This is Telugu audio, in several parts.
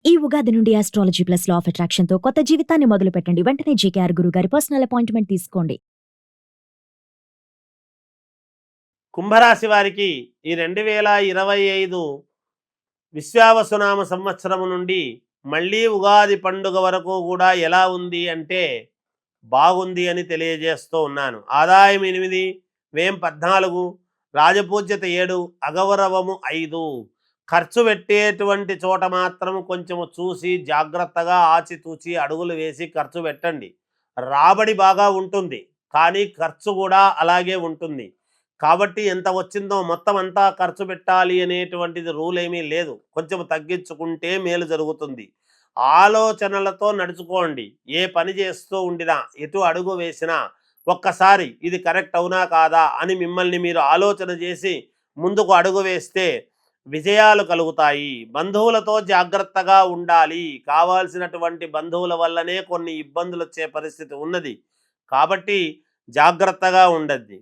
ఈ ఉగాది నుండి astrology plus law of attraction తో కొత్త జీవితాన్ని మొదలు పెట్టండి. వెంటనే జేకేఆర్ గురుగారి పర్సనల్ అపాయింట్మెంట్ తీసుకోండి. కుంభరాశి వారికి ఈ 2025 విశ్వావసునామ సంవత్సరము నుండి మళ్ళీ ఉగాది పండుగ వరకు కూడా ఎలా ఉంది అంటే బాగుంది అని తెలియజేస్తూ ఉన్నాను. ఆదాయం 8, వ్యయం 14, రాజపూజ్యత 7, అగౌరవము 5. ఖర్చు పెట్టేటువంటి చోట మాత్రం కొంచెము చూసి జాగ్రత్తగా ఆచితూచి అడుగులు వేసి ఖర్చు పెట్టండి. రాబడి బాగా ఉంటుంది, కానీ ఖర్చు కూడా అలాగే ఉంటుంది. కాబట్టి ఎంత వచ్చిందో మొత్తం అంతా ఖర్చు పెట్టాలి అనేటువంటిది రూల్ ఏమీ లేదు. కొంచెం తగ్గించుకుంటే మేలు జరుగుతుంది. ఆలోచనలతో నడుచుకోండి. ఏ పని చేస్తూ ఉండినా, ఎటు అడుగు వేసినా ఒక్కసారి ఇది కరెక్ట్ అవునా కాదా అని మిమ్మల్ని మీరు ఆలోచన చేసి ముందుకు అడుగు వేస్తే విజయాలు కలుగుతాయి. బంధువులతో జాగ్రత్తగా ఉండాలి. కావాల్సినటువంటి బంధువుల వల్లనే కొన్ని ఇబ్బందులు వచ్చే పరిస్థితి ఉన్నది. కాబట్టి జాగ్రత్తగా ఉండద్ది.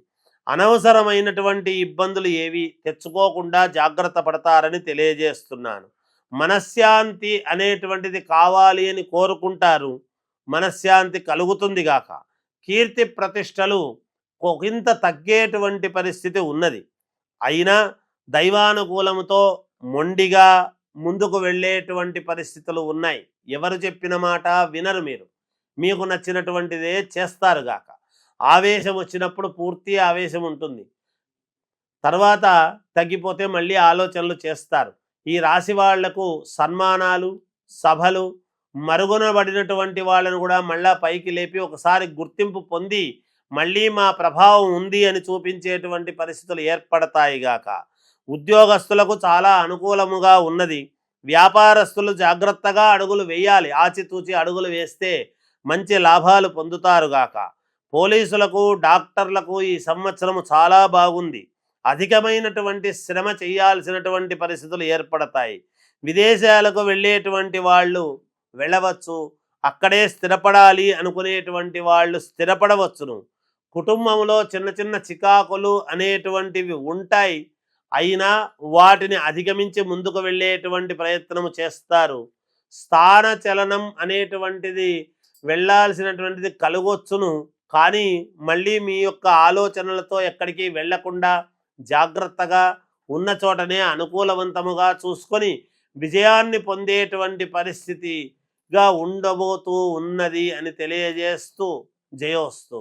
అనవసరమైనటువంటి ఇబ్బందులు ఏవి తెచ్చుకోకుండా జాగ్రత్త పడతారని తెలియజేస్తున్నాను. మనశ్శాంతి అనేటువంటిది కావాలి అని కోరుకుంటారు. మనశ్శాంతి కలుగుతుంది గాక కీర్తి ప్రతిష్టలు ఒకంత తగ్గేటువంటి పరిస్థితి ఉన్నది. అయినా దైవానుకూలముతో మొండిగా ముందుకు వెళ్ళేటువంటి పరిస్థితులు ఉన్నాయి. ఎవరు చెప్పిన మాట వినరు. మీకు నచ్చినటువంటిదే చేస్తారు గాక. ఆవేశం వచ్చినప్పుడు పూర్తి ఆవేశం ఉంటుంది, తర్వాత తగ్గిపోతే మళ్ళీ ఆలోచనలు చేస్తారు. ఈ రాశి వాళ్లకు సన్మానాలు, సభలు, మరుగునబడినటువంటి వాళ్ళను కూడా మళ్ళా పైకి లేపి ఒకసారి గుర్తింపు పొంది మళ్ళీ మా ప్రభావం ఉంది అని చూపించేటువంటి పరిస్థితులు ఏర్పడతాయి గాక. ఉద్యోగస్తులకు చాలా అనుకూలముగా ఉన్నది. వ్యాపారస్తులు జాగ్రత్తగా అడుగులు వేయాలి. ఆచితూచి అడుగులు వేస్తే మంచి లాభాలు పొందుతారుగాక. పోలీసులకు, డాక్టర్లకు ఈ సంవత్సరము చాలా బాగుంది. అధికమైనటువంటి శ్రమ చేయాల్సినటువంటి పరిస్థితులు ఏర్పడతాయి. విదేశాలకు వెళ్ళేటువంటి వాళ్ళు వెళ్ళవచ్చు. అక్కడే స్థిరపడాలి అనుకునేటువంటి వాళ్ళు స్థిరపడవచ్చును. కుటుంబంలో చిన్న చిన్న చికాకులు అనేటువంటివి ఉంటాయి. అయినా వాటిని అధిగమించి ముందుకు వెళ్ళేటువంటి ప్రయత్నము చేస్తారు. స్థాన చలనం అనేటువంటిది వెళ్ళాల్సినటువంటిది కలగొచ్చును. కానీ మళ్ళీ మీ యొక్క ఆలోచనలతో ఎక్కడికి వెళ్లకుండా జాగ్రత్తగా ఉన్న చోటనే అనుకూలవంతముగా చూసుకొని విజయాన్ని పొందేటువంటి పరిస్థితిగా ఉండబోతూ ఉన్నది అని తెలియజేస్తూ జయోస్తు.